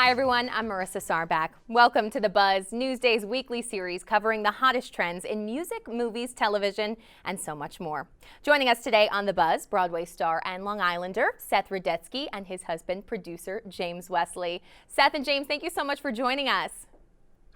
Hi everyone, I'm Marissa Sarback. Welcome to The Buzz, Newsday's weekly series covering the hottest trends in music, movies, television, and so much more. Joining us today on The Buzz, Broadway star and Long Islander Seth Rudetsky and his husband, producer James Wesley. Seth and James, thank you so much for joining us.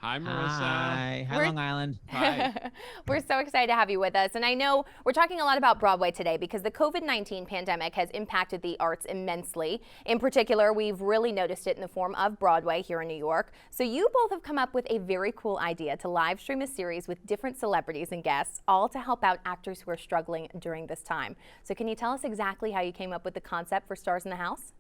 Hi, Marissa. Hi. Hi, Long Island. Hi. We're so excited to have you with us. And I know we're talking a lot about Broadway today because the COVID-19 pandemic has impacted the arts immensely. In particular, we've really noticed it in the form of Broadway here in New York. So you both have come up with a very cool idea to live stream a series with different celebrities and guests, all to help out actors who are struggling during this time. So can you tell us exactly how you came up with the concept for Stars in the House?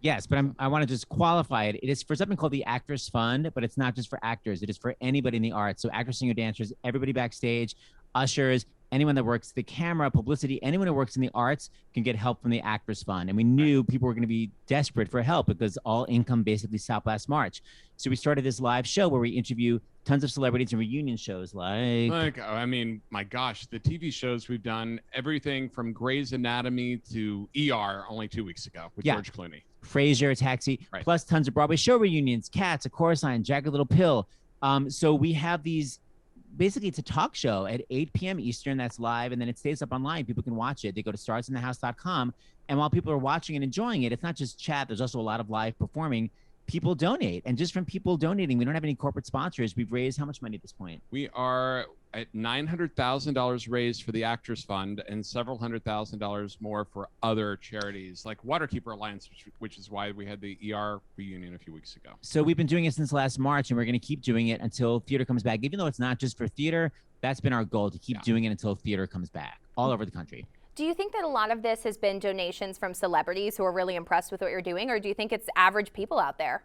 Yes, but I want to just qualify it. It is for something called the Actors Fund, but it's not just for actors. It is for anybody in the arts. So actors, singer, dancers, everybody backstage, ushers, anyone that works the camera, publicity, anyone who works in the arts can get help from the Actors Fund. And we knew people were going to be desperate for help because all income basically stopped last March. So we started this live show where we interview tons of celebrities and reunion shows I mean, my gosh, the TV shows we've done, everything from Grey's Anatomy to ER only 2 weeks ago with George Clooney. Frasier, Taxi, plus tons of Broadway show reunions, Cats, A Chorus Line, Jagged Little Pill. So we have these, basically it's a talk show at 8 p.m. Eastern that's live, and then it stays up online. People can watch it. They go to starsinthehouse.com, and while people are watching and enjoying it, it's not just chat. There's also a lot of live performing. People donate, and just from people donating, we don't have any corporate sponsors. We've raised how much money at this point? We are at $900,000 raised for the Actors Fund and several $100,000 more for other charities like Waterkeeper Alliance, which is why we had the ER reunion a few weeks ago. So we've been doing it since last March, and we're going to keep doing it until theater comes back. Even though it's not just for theater, that's been our goal, to keep doing it until theater comes back all over the country. Do you think that a lot of this has been donations from celebrities who are really impressed with what you're doing, or do you think it's average people out there?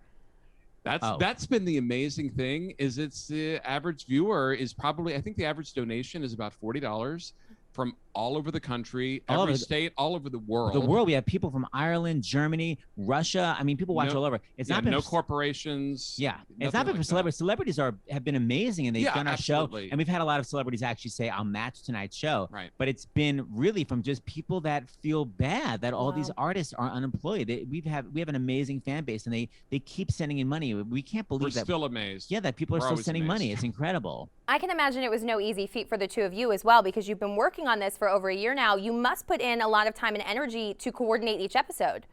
That's been the amazing thing, is it's the average viewer is probably, I think the average donation is about $40 from all over the country, every state, all over the world. The world. We have people from Ireland, Germany, Russia. I mean, people watch all over. It's not been no corporations. Yeah, it's not been for celebrities. Celebrities have been amazing, and they've done our show. And we've had a lot of celebrities actually say, "I'll match tonight's show." Right. But it's been really from just people that feel bad that all these artists are unemployed. We have an amazing fan base, and they keep sending in money. We can't believe We're still amazed. Yeah, that people are still sending money. It's incredible. I can imagine it was no easy feat for the two of you as well, because you've been working on this for over a year now. You must put in a lot of time and energy to coordinate each episode.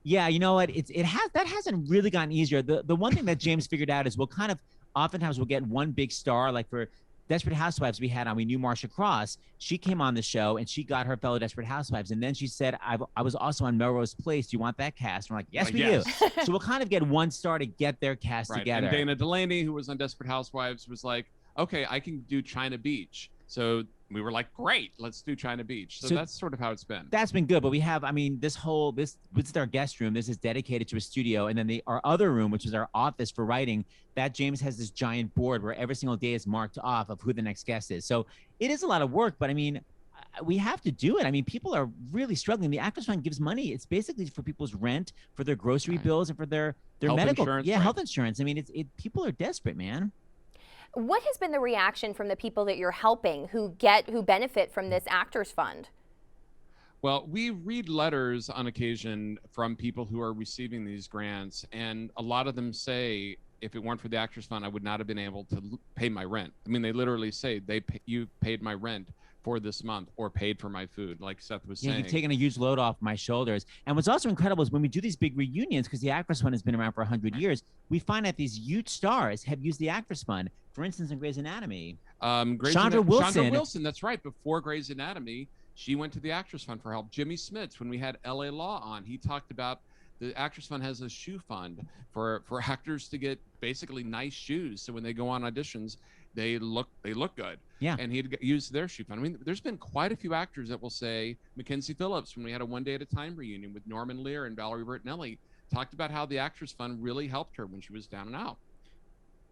Yeah, you know what? That hasn't really gotten easier. The one thing that James figured out is oftentimes we'll get one big star, like for Desperate Housewives we knew Marsha Cross. She came on the show and she got her fellow Desperate Housewives. And then she said, I was also on Melrose Place. Do you want that cast? And we're like, yes, we do. So we'll kind of get one star to get their cast together. And Dana Delaney, who was on Desperate Housewives, was like, okay, I can do China Beach. So we were like, great, let's do China Beach. So that's sort of how it's been. That's been good. But we have, I mean, this is our guest room. This is dedicated to a studio. And then our other room, which is our office for writing, that James has this giant board where every single day is marked off of who the next guest is. So it is a lot of work, but I mean, we have to do it. I mean, people are really struggling. The Actors Fund gives money. It's basically for people's rent, for their grocery bills, and for their health medical insurance. Health insurance. I mean, people are desperate, man. What has been the reaction from the people that you're helping who benefit from this Actors Fund? Well, we read letters on occasion from people who are receiving these grants, and a lot of them say, if it weren't for the Actors Fund, I would not have been able to pay my rent. I mean, they literally say, you paid my rent for this month, or paid for my food, like Seth was saying. You've taken a huge load off my shoulders. And what's also incredible is when we do these big reunions, because the Actors Fund has been around for 100 years, we find that these huge stars have used the Actors Fund. For instance, in Grey's Anatomy, Chandra Wilson, that's right. Before Grey's Anatomy, she went to the Actors Fund for help. Jimmy Smits, when we had LA Law on, he talked about the Actors Fund has a shoe fund for actors to get basically nice shoes. So when they go on auditions, they look good. Yeah. And he'd use their shoe fund. I mean, there's been quite a few actors that will say, Mackenzie Phillips, when we had a One Day at a Time reunion with Norman Lear and Valerie Bertinelli, talked about how the Actors Fund really helped her when she was down and out.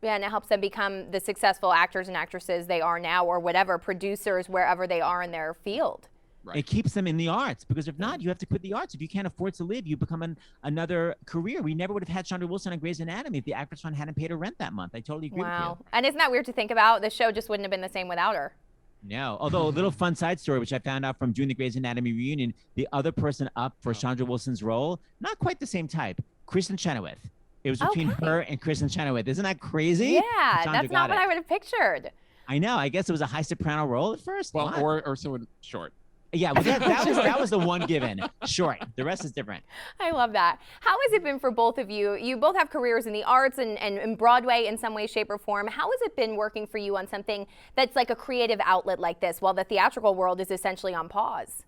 Yeah, and it helps them become the successful actors and actresses they are now, or whatever, producers wherever they are in their field. Right. It keeps them in the arts, because if not, you have to quit the arts. If you can't afford to live, you become another career. We never would have had Chandra Wilson on Grey's Anatomy if the Actors Fund hadn't paid her rent that month. I totally agree with you. And isn't that weird to think about? The show just wouldn't have been the same without her. No, although a little fun side story, which I found out from doing the Grey's Anatomy reunion, the other person up for Chandra Wilson's role, not quite the same type, Kristen Chenoweth. It was between Okay. her and Kristen Chenoweth. Isn't that crazy? Yeah, Chandra that's not got what it. I would have pictured. I know. I guess it was a high soprano role at first. Well, What? or someone short. Yeah, well, that was the one given. Short. The rest is different. I love that. How has it been for both of you? You both have careers in the arts and Broadway in some way, shape, or form. How has it been working for you on something that's like a creative outlet like this while the theatrical world is essentially on pause?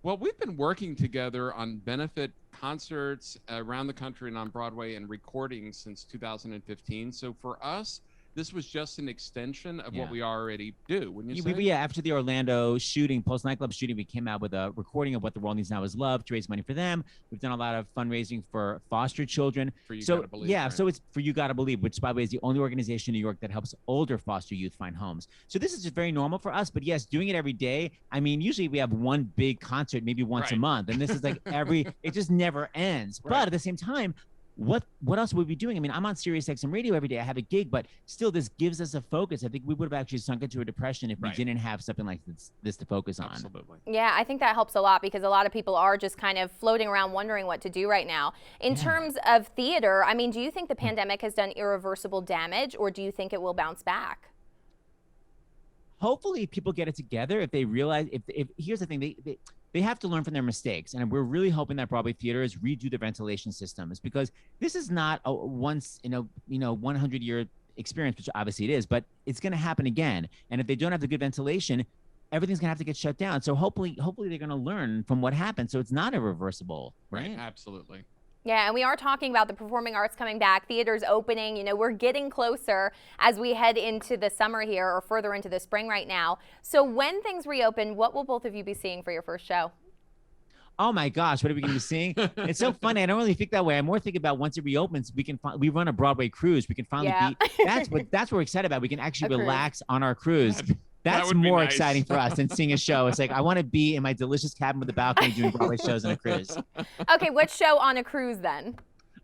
Well, we've been working together on benefit concerts around the country and on Broadway and recording since 2015. So for us, this was just an extension of what we already do. Wouldn't you say? After the Orlando shooting, post nightclub shooting, we came out with a recording of What the World Needs Now Is Love to raise money for them. We've done a lot of fundraising for foster children. For You So Gotta Believe, yeah, right? so it's For You Gotta Believe, which by the way is the only organization in New York that helps older foster youth find homes. So this is just very normal for us. But yes, doing it every day. I mean, usually we have one big concert maybe once a Right. month, and this is like it just never ends. Right. But at the same time, what else would we be doing? I mean, I'm on Sirius XM radio every day. I have a gig, but still this gives us a focus. I think we would have actually sunk into a depression if we Right. didn't have something like this to focus on. Absolutely. Yeah, I think that helps a lot because a lot of people are just kind of floating around wondering what to do right now. In terms of theater, I mean, do you think the pandemic has done irreversible damage or do you think it will bounce back? Hopefully people get it together if they realize if here's the thing, they have to learn from their mistakes. And we're really hoping that Broadway theaters redo their ventilation systems because this is not a once in a 100-year experience, which obviously it is, but it's going to happen again. And if they don't have the good ventilation, everything's going to have to get shut down. So hopefully they're going to learn from what happened. So it's not irreversible, right? Absolutely. Yeah, and we are talking about the performing arts coming back, theaters opening. You know, we're getting closer as we head into the summer here or further into the spring right now. So when things reopen, what will both of you be seeing for your first show? Oh my gosh, what are we going to be seeing? It's so funny. I don't really think that way. I more think about once it reopens, we run a Broadway cruise. We can finally be. That's what we're excited about. We can actually relax on our cruise. That's would be more nice. exciting for us than seeing a show. It's like I want to be in my delicious cabin with a balcony doing Broadway shows on a cruise. Okay, what show on a cruise then?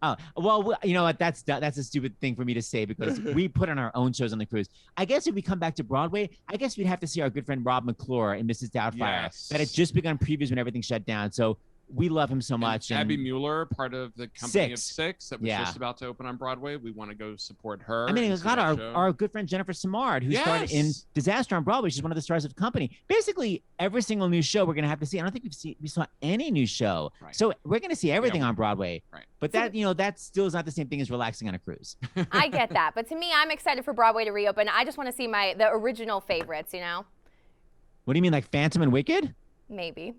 Oh, well, you know what? That's a stupid thing for me to say because we put on our own shows on the cruise. I guess if we come back to Broadway, I guess we'd have to see our good friend Rob McClure in Mrs. Doubtfire Yes. that had just begun previews when everything shut down. So we love him so much. Abby Mueller, part of the company of Six that was Yeah. just about to open on Broadway. We want to go support her. I mean, and it's see got that show. our good friend Jennifer Samard, who started in Yes. Disaster on Broadway. She's one of the stars of the company. Basically, every single new show we're going to have to see. I don't think we saw any new show. Right. So we're going to see everything Yeah. on Broadway. Right. But that still is not the same thing as relaxing on a cruise. I get that, but to me, I'm excited for Broadway to reopen. I just want to see the original favorites, you know? What do you mean, like Phantom and Wicked? Maybe.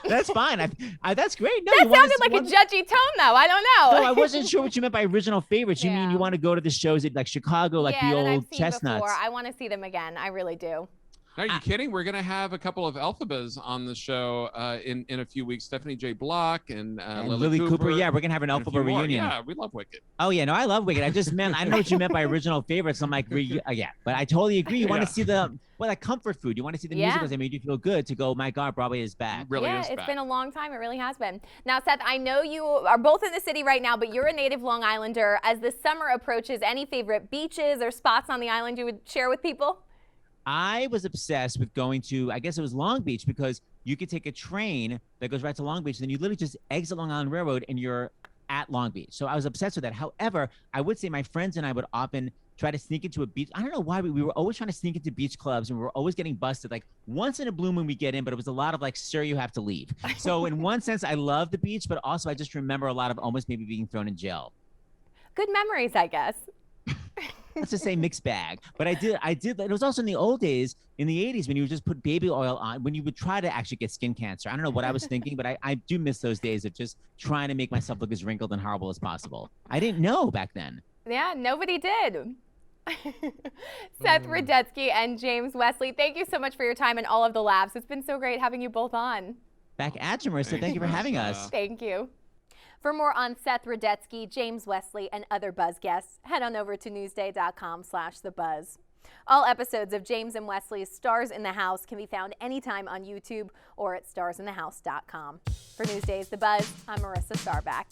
That's fine. That's great. No, That you wanna sounded see like a one- judgy tone, though. I don't know. No, I wasn't sure what you meant by original favorites. You mean Yeah. you want to go to the shows at like Chicago, like yeah, the that I've old seen chestnuts? before. I want to see them again. I really do. Are you kidding? We're going to have a couple of Elphabas on the show in a few weeks. Stephanie J. Block and Lily Cooper. Yeah, we're gonna have an and a Elphaba few more. reunion. Yeah, we love Wicked. Oh yeah, no, I love Wicked. I just meant I know what you meant by original favorites. I'm like, yeah, but I totally agree. You want to see like comfort food. You want to see the musicals that made you feel good. To go, my God, Broadway is back. Really yeah, is it's back. been a long time. It really has been. Now, Seth, I know you are both in the city right now, but you're a native Long Islander. As the summer approaches, any favorite beaches or spots on the island you would share with people? I was obsessed with going to, I guess it was Long Beach, because you could take a train that goes right to Long Beach, and then you literally just exit Long Island Railroad and you're at Long Beach. So I was obsessed with that. However, I would say my friends and I would often try to sneak into a beach. I don't know why we were always trying to sneak into beach clubs, and we were always getting busted. Like once in a blue moon we get in, but it was a lot of like, sir, you have to leave. So in one sense, I love the beach, but also I just remember a lot of almost maybe being thrown in jail. Good memories, I guess. Let's just say mixed bag. But I did. It was also in the old days, in the 80s, when you would just put baby oil on, when you would try to actually get skin cancer. I don't know what I was thinking, but I do miss those days of just trying to make myself look as wrinkled and horrible as possible. I didn't know back then. Yeah, nobody did. Seth Rudetsky and James Wesley, thank you so much for your time and all of the laughs. It's been so great having you both on. Back at you, Marissa. Thank you for having us. Thank you. For more on Seth Rudetsky, James Wesley, and other Buzz guests, head on over to newsday.com/thebuzz. All episodes of James and Wesley's Stars in the House can be found anytime on YouTube or at starsinthehouse.com. For Newsday's The Buzz, I'm Marissa Starback.